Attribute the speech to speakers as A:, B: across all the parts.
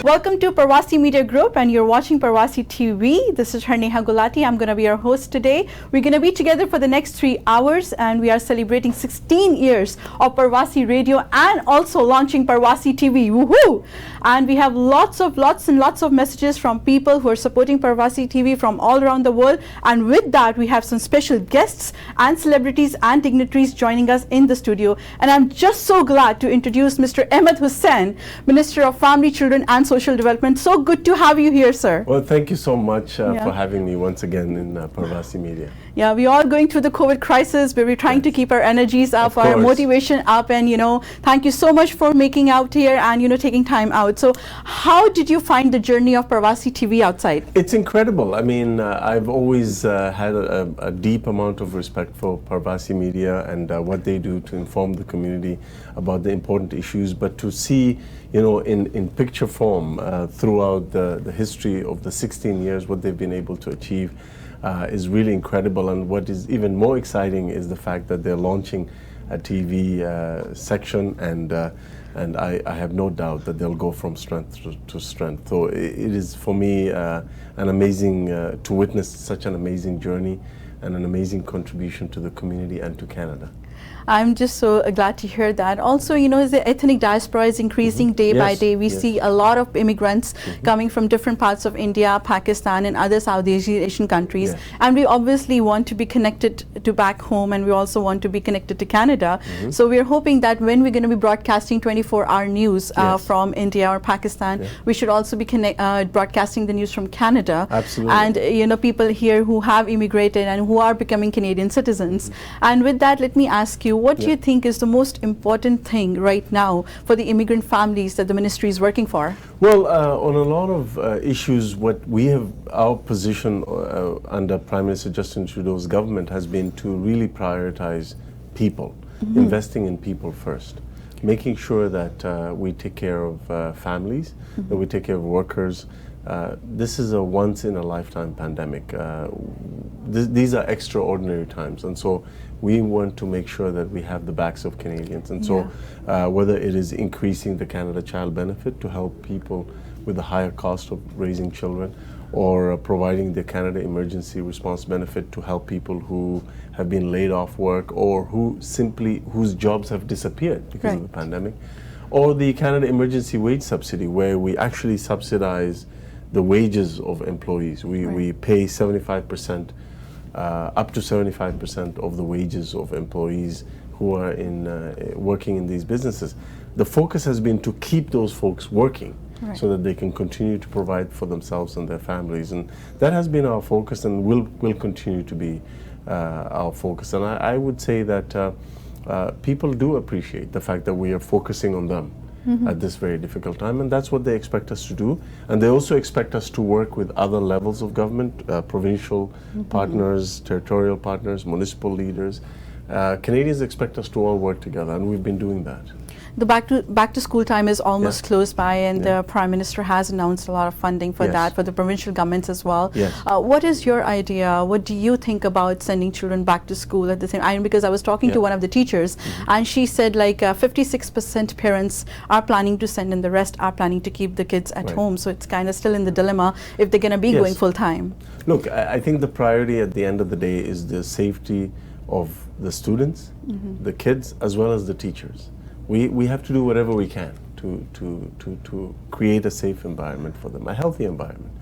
A: Welcome to Parvasi Media Group, and you're watching Parvasi TV. This is Harneha Gulati. I'm going to be your host today. We're going to be together for the next 3 hours, and we are celebrating 16 years of Parvasi Radio and also launching Parvasi TV. Woohoo! And we have lots and lots of messages from people who are supporting Parvasi TV from all around the world. And with that, we have some special guests and celebrities and dignitaries joining us in the studio. And I'm just so glad to introduce Mr. Ahmed Hussen, Minister of Family, Children and Social Development. So good to have you here, sir.
B: Well, thank you so much for having me once again in Parvasi Media.
A: Yeah, we are going through the COVID crisis, but we're trying to keep our energies up, our motivation up, and thank you so much for making out here and taking time out. So how did you find the journey of Parvasi TV outside?
B: It's incredible. I mean, I've always had a deep amount of respect for Parvasi Media and what they do to inform the community about the important issues, but to see in picture form throughout the history of the 16 years what they've been able to achieve is really incredible. And what is even more exciting is the fact that they're launching a TV section, and I have no doubt that they'll go from strength to strength. So it is for me an amazing to witness such an amazing journey and an amazing contribution to the community and to Canada.
A: I'm just so glad to hear that. Also, the ethnic diaspora is increasing day by day. We see a lot of immigrants coming from different parts of India, Pakistan, and other Southeast Asian countries. And we obviously want to be connected to back home, and we also want to be connected to Canada. So we're hoping that when we're going to be broadcasting 24-hour news from India or Pakistan, we should also be broadcasting the news from Canada.
B: Absolutely.
A: And people here who have immigrated and who are becoming Canadian citizens. And with that, let me ask you, what do you think is the most important thing right now for the immigrant families that the ministry is working for?
B: Well, on a lot of issues, what we have, our position under Prime Minister Justin Trudeau's government has been to really prioritize people, investing in people first, making sure that we take care of families, that we take care of workers. This is a once-in-a-lifetime pandemic. These are extraordinary times, and so we want to make sure that we have the backs of Canadians. And so whether it is increasing the Canada Child Benefit to help people with the higher cost of raising children, or providing the Canada Emergency Response Benefit to help people who have been laid off work or whose jobs have disappeared because of the pandemic, or the Canada Emergency Wage Subsidy, where we actually subsidize the wages of employees. We pay 75%, up to 75% of the wages of employees who are working in these businesses. The focus has been to keep those folks working so that they can continue to provide for themselves and their families. And that has been our focus and will continue to be our focus. And I would say that people do appreciate the fact that we are focusing on them at this very difficult time, and that's what they expect us to do. And they also expect us to work with other levels of government, provincial partners, territorial partners, municipal leaders. Canadians expect us to all work together, and we've been doing that.
A: The back to school time is almost close by, and the Prime Minister has announced a lot of funding for that, for the provincial governments as well. What is your idea? What do you think about sending children back to school at the same time? Because I was talking to one of the teachers, and she said like 56% parents are planning to send and the rest are planning to keep the kids at home. So it's kind of still in the dilemma if they're going to be going full time.
B: Look, I think the priority at the end of the day is the safety of the students, the kids, as well as the teachers. We have to do whatever we can to create a safe environment for them, a healthy environment.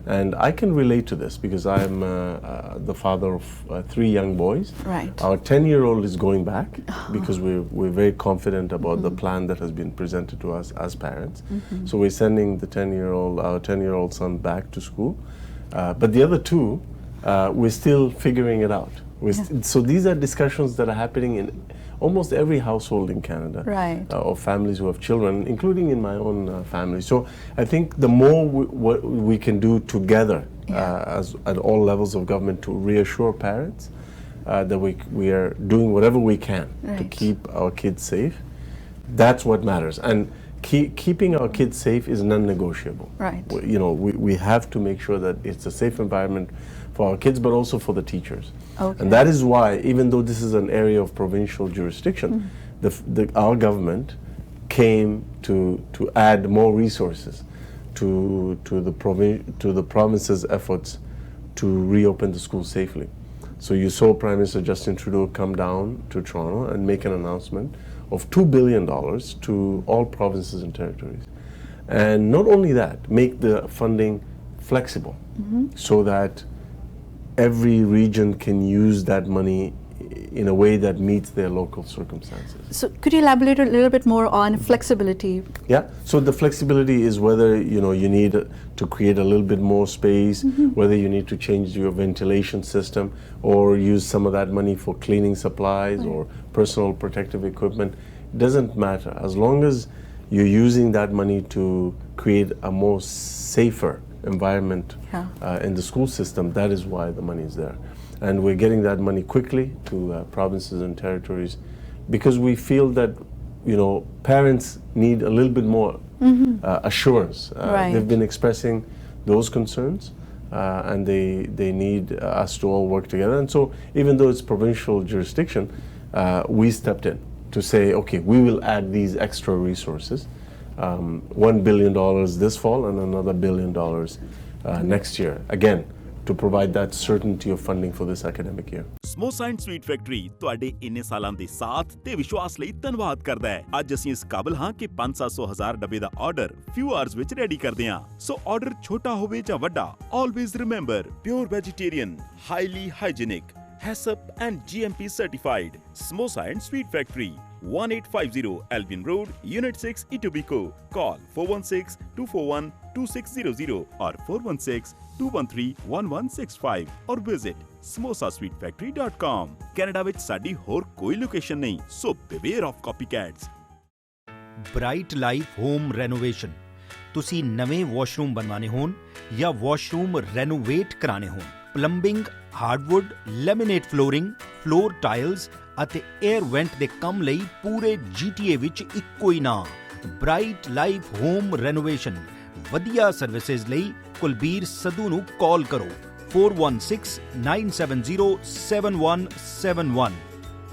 B: And I can relate to this because I'm the father of 3 young boys. Our 10-year-old is going back because we're very confident about the plan that has been presented to us as parents. So we're sending our 10-year-old son back to school. But the other 2, we're still figuring it out. So these are discussions that are happening in almost every household in Canada, of families who have children, including in my own family. So I think the more what we can do together at all levels of government to reassure parents that we are doing whatever we can to keep our kids safe, that's what matters. And keeping our kids safe is non-negotiable.
A: Right.
B: We have to make sure that it's a safe environment for our kids, but also for the teachers.
A: Okay.
B: And that is why, even though this is an area of provincial jurisdiction, our government came to add more resources to the province's efforts to reopen the schools safely. So you saw Prime Minister Justin Trudeau come down to Toronto and make an announcement of $2 billion to all provinces and territories. And not only that, make the funding flexible so that every region can use that money in a way that meets their local circumstances.
A: So could you elaborate a little bit more on flexibility?
B: Yeah, so the flexibility is whether you need to create a little bit more space, whether you need to change your ventilation system or use some of that money for cleaning supplies or personal protective equipment. It doesn't matter. As long as you're using that money to create a more safer environment in the school system, that is why the money is there. And we're getting that money quickly to provinces and territories because we feel that, parents need a little bit more assurance. They've been expressing those concerns and they need us to all work together. And so even though it's provincial jurisdiction, we stepped in to say, okay, we will add these extra resources, $1 billion this fall and another $1 billion next year. Again, to provide that certainty of funding for this academic year.
C: Samosa and sweet factory ਤੁਹਾਡੇ ਇੰਨੇ ਸਾਲਾਂ ਦੇ ਸਾਥ ਤੇ ਵਿਸ਼ਵਾਸ ਲਈ ਧੰਨਵਾਦ ਕਰਦਾ ਹੈ। ਅੱਜ ਅਸੀਂ ਇਸ ਕਾਬਿਲ ਹਾਂ ਕਿ 500,000 ਡੱਬੇ ਦਾ ਆਰਡਰ ਫਿਊ ਆਵਰਸ ਵਿੱਚ ਰੈਡੀ ਕਰਦੇ ਹਾਂ। ਸੋ ਆਰਡਰ ਛੋਟਾ ਹੋਵੇ ਜਾਂ ਵੱਡਾ, always remember pure vegetarian, highly hygienic, HACCP and GMP certified. Samosa and Sweet Factory, 1850 Albion Road, Unit 6, Etobicoke. Call 416-241-2600 or 416-213-1165 or visit samosasweetfactory.com. Canada ਵਿੱਚ ਸਾਡੀ ਹੋਰ ਕੋਈ ਲੋਕੇਸ਼ਨ ਨਹੀਂ, so beware of copycats.
D: Bright life home renovation. ਤੁਸੀਂ ਨਵੇਂ washroom ਬਣਵਾਣੇ ਹੋਣ ਜਾਂ washroom renovate ਕਰਾਣੇ ਹੋਣ, plumbing, hardwood, laminate flooring, floor tiles ਅਤੇ 에ਅਰ ਵੈਂਟ ਦੇ ਕੰਮ ਲਈ ਪੂਰੇ GTA ਵਿੱਚ ਇੱਕੋ ਹੀ ਨਾਮ, ਬ੍ਰਾਈਟ ਲਾਈਫ ਹੋਮ ਰੈਨੋਵੇਸ਼ਨ। ਵਧੀਆ ਸਰਵਿਸਿਜ਼ ਲਈ ਕੁਲਬੀਰ ਸੱਧੂ ਨੂੰ ਕਾਲ ਕਰੋ 4169707171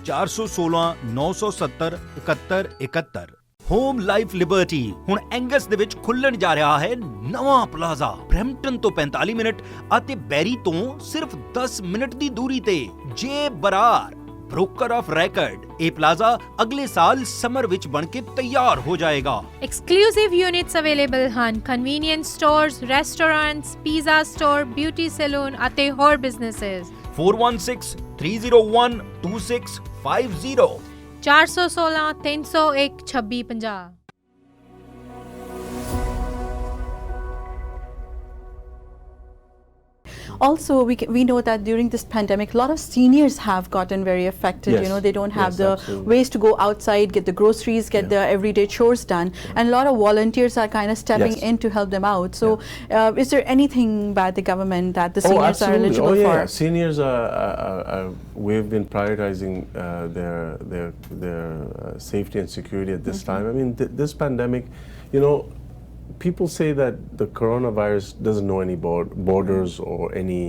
D: 416-970-7171। ਹੋਮ ਲਾਈਫ ਲਿਬਰਟੀ ਹੁਣ ਐਂਗਸ ਦੇ ਵਿੱਚ ਖੁੱਲਣ ਜਾ ਰਿਹਾ ਹੈ ਨਵਾਂ ਪਲਾਜ਼ਾ। ਬਰੈਂਪਟਨ ਤੋਂ 45 ਮਿੰਟ ਅਤੇ ਬੈਰੀ ਤੋਂ ਸਿਰਫ 10 ਮਿੰਟ ਦੀ ਦੂਰੀ ਤੇ। ਜੇ ਬਰਾਰ ਬ੍ਰੋਕਰ ਆਫ ਰੈਕਰਡ, ਇਹ ਪਲਾਜ਼ਾ ਅਗਲੇ ਸਾਲ ਸਮਰ ਵਿੱਚ ਬਣ ਕੇ ਤਿਆਰ ਹੋ ਜਾਏਗਾ।
E: Exclusive units available ਹਨ, convenience stores, restaurants, pizza store, beauty salon ਅਤੇ ਹੋਰ businesses।
D: 4163012650
E: 416-301-2650।
A: Also, we know that during this pandemic, a lot of seniors have gotten very affected.
B: Yes.
A: They don't have the
B: Absolutely.
A: ways to go outside, get the groceries, get their everyday chores done. And a lot of volunteers are kind of stepping in to help them out. So is there anything by the government that the seniors are eligible for?
B: Seniors we've been prioritizing their safety and security at this time. I mean, this pandemic, people say that the coronavirus doesn't know any borders or any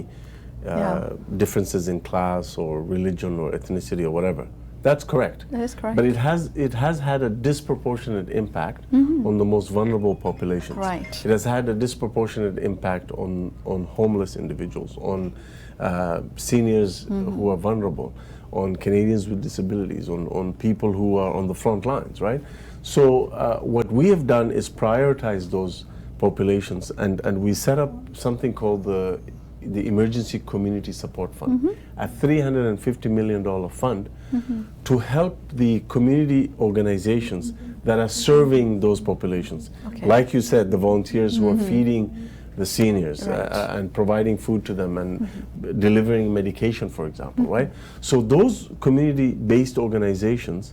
B: differences in class or religion or ethnicity or whatever. That's correct.
A: That is correct.
B: But it has had a disproportionate impact on the most vulnerable populations.
A: Right.
B: It has had a disproportionate impact on homeless individuals, on seniors who are vulnerable, on Canadians with disabilities, on people who are on the front lines, right? So what we have done is prioritize those populations, and we set up something called the Emergency Community Support Fund, a $350 million fund to help the community organizations that are serving those populations.
A: Okay.
B: Like you said, the volunteers who are feeding the seniors and providing food to them and delivering medication, for example, right? So those community-based organizations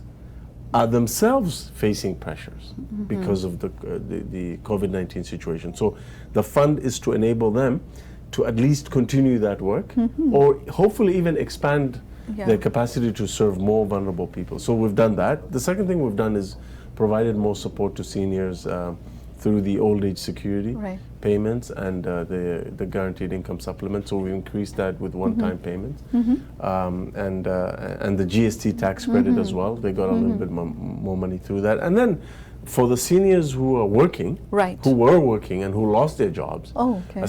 B: are themselves facing pressures because of the COVID-19 situation. So the fund is to enable them to at least continue that work or hopefully even expand their capacity to serve more vulnerable people. So we've done that. The second thing we've done is provided more support to seniors through the old age security
A: Right.
B: payments and the guaranteed income supplement. So we increased that with one-time payments, and the GST tax credit as well. They got a little bit more money through that. And then for the seniors who are working,
A: Right.
B: who were working and who lost their jobs,
A: Oh, okay.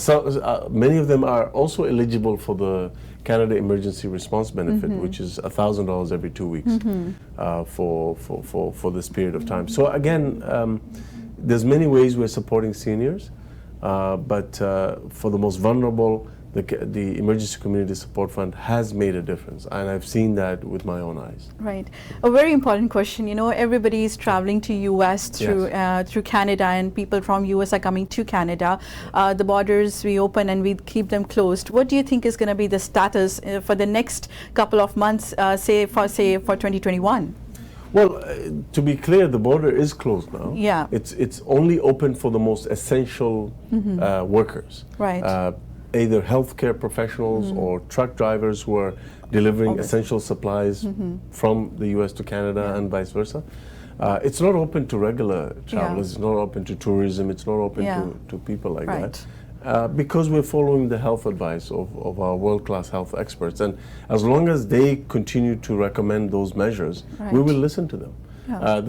B: many of them are also eligible for the Canada Emergency Response Benefit, which is $1,000 every 2 weeks for this period of time. So again, there's many ways we're supporting seniors, but for the most vulnerable, the Emergency Community Support Fund has made a difference, and I've seen that with my own eyes.
A: Right. A very important question. You know, everybody is traveling to US through through Canada, and people from US are coming to Canada. The borders we open and we keep them closed. What do you think is going to be the status for the next couple of months, say for 2021?
B: Well, to be clear, the border is closed now.
A: Yeah.
B: It's only open for the most essential workers.
A: Right.
B: Either healthcare professionals or truck drivers who are delivering essential supplies from the US to Canada and vice versa. It's not open to regular travelers, it's not open to tourism, it's not open to people like that. Because we're following the health advice of our world-class health experts. And as long as they continue to recommend those measures, we will listen to them.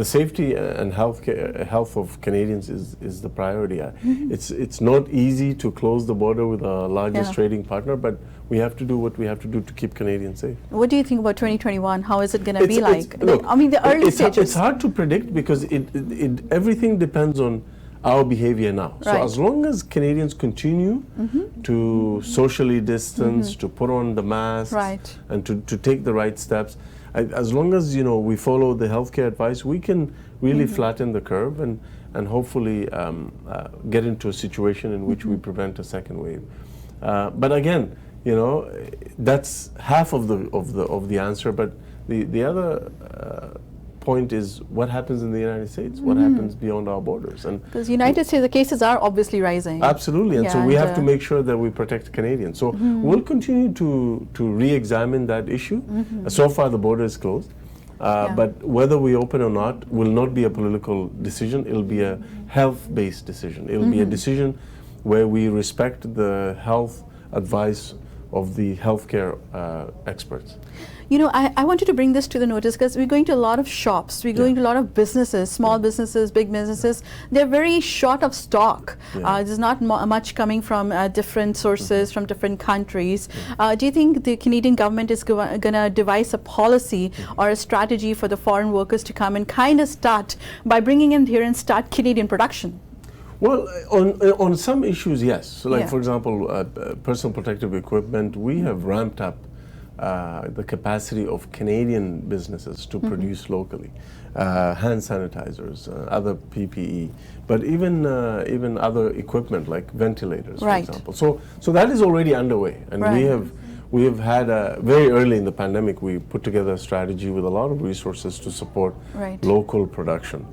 B: The safety and health of Canadians is the priority. It's not easy to close the border with our largest trading partner, but we have to do what we have to do to keep Canadians safe.
A: What do you think about 2021? How is it going to be like?
B: Look,
A: I mean, the early stages.
B: It's hard to predict because everything depends on our behavior now. So as long as Canadians continue to socially distance, to put on the masks, and to take the right steps, as long as we follow the healthcare advice, we can really flatten the curve and hopefully get into a situation in which we prevent a second wave. But again, that's half of the answer. But the other point is what happens in the United States, what happens beyond our borders. And
A: because United States, the cases are obviously rising.
B: Absolutely, and so we have to make sure that we protect Canadians. So we'll continue to re-examine that issue. So far the border is closed, but whether we open or not will not be a political decision, it'll be a health-based decision. It'll be a decision where we respect the health advice of the healthcare experts.
A: I wanted to bring this to the notice because we're going to a lot of shops, we're going to a lot of businesses, small businesses, big businesses. They're very short of stock. There's not much coming from different sources, from different countries. Do you think the Canadian government is going to devise a policy or a strategy for the foreign workers to come and kind of start by bringing in here and start Canadian production?
B: Well, on some issues, yes. So like, for example, personal protective equipment, we have ramped up the capacity of Canadian businesses to produce locally. Hand sanitizers, other PPE, but even other equipment like ventilators, for example. So that is already underway, and we have had very early in the pandemic, we put together a strategy with a lot of resources to support local production.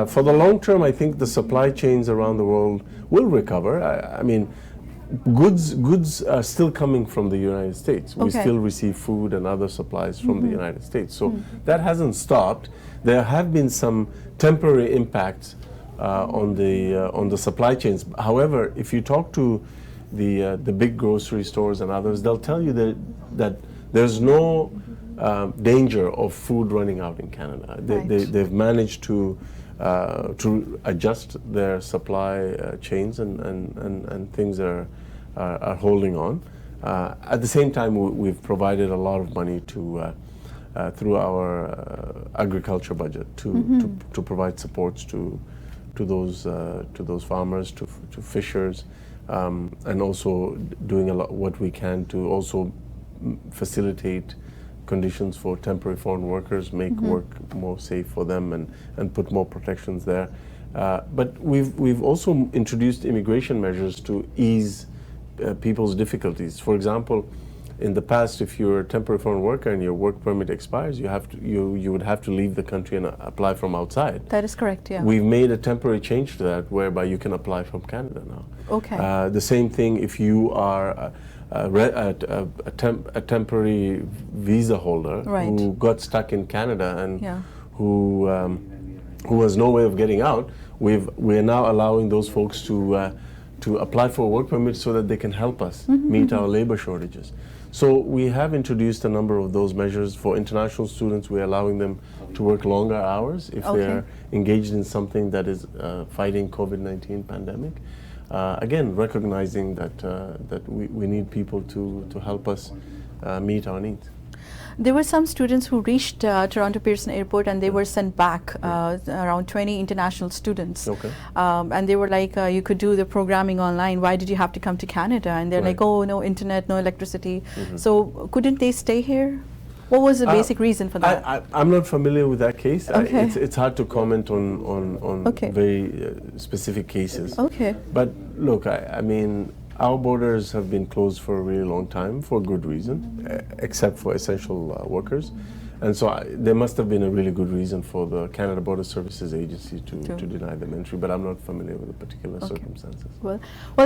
B: For the long term, I think the supply chains around the world will recover. I mean, goods are still coming from the United States. We still receive food and other supplies from the United States. So that hasn't stopped. There have been some temporary impacts on the supply chains. However, if you talk to the big grocery stores and others, they'll tell you that there's no danger of food running out in Canada. They've managed to adjust their supply chains and things are holding on. At the same time, we've provided a lot of money to through our agriculture budget to provide supports to those farmers, to fishers, and also doing a lot what we can to also facilitate conditions for temporary foreign workers, make work more safe for them, and put more protections there. But we've also introduced immigration measures to ease people's difficulties. For example, in the past, if you're a temporary foreign worker and your work permit expires, you would have to leave the country and apply from outside.
A: That is correct, yeah.
B: We've made a temporary change to that, whereby you can apply from Canada now.
A: Okay.
B: The same thing if you are a temporary visa holder who got stuck in Canada and who who has no way of getting out, we're now allowing those folks to apply for a work permit so that they can help us meet our labor shortages. So we have introduced a number of those measures. For international students, we're allowing them to work longer hours if they're engaged in something that is fighting COVID-19 pandemic. Again, recognizing that we need people to help us meet our needs.
A: There were some students who reached Toronto Pearson Airport and they were sent back, around 20 international students.
B: Okay.
A: And they were like, you could do the programming online. Why did you have to come to Canada? And they're like, oh, no internet, no electricity. So couldn't they stay here? What was the basic reason for that?
B: I'm not familiar with that case.
A: Okay.
B: It's hard to comment on very specific cases.
A: Okay.
B: But look, I mean, our borders have been closed for a really long time for good reason, except for essential workers. And so there must have been a really good reason for the Canada Border Services Agency to deny them entry, but I'm not familiar with the particular circumstances.
A: Well,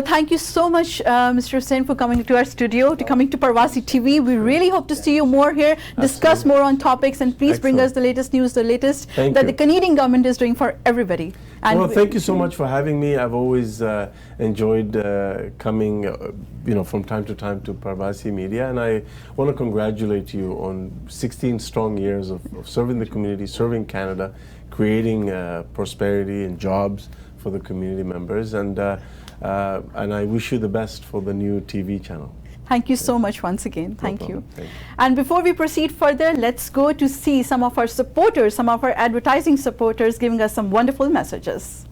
A: thank you so much, Mr. Hussen, for coming to our studio, coming to Parvasi TV. We really hope to see you more here, discuss more on topics, and please bring us the latest news, the latest that the Canadian government is doing for everybody. And
B: well, thank you so much for having me. I've always enjoyed coming, from time to time to Parvasi Media, and I want to congratulate you on 16 strong years of serving the community, serving Canada, creating prosperity and jobs for the community members, and I wish you the best for the new TV channel.
A: Thank you so much once again. Thank you.
B: Thank you.
A: And before we proceed further, let's go to see some of our supporters, some of our advertising supporters giving us some wonderful messages.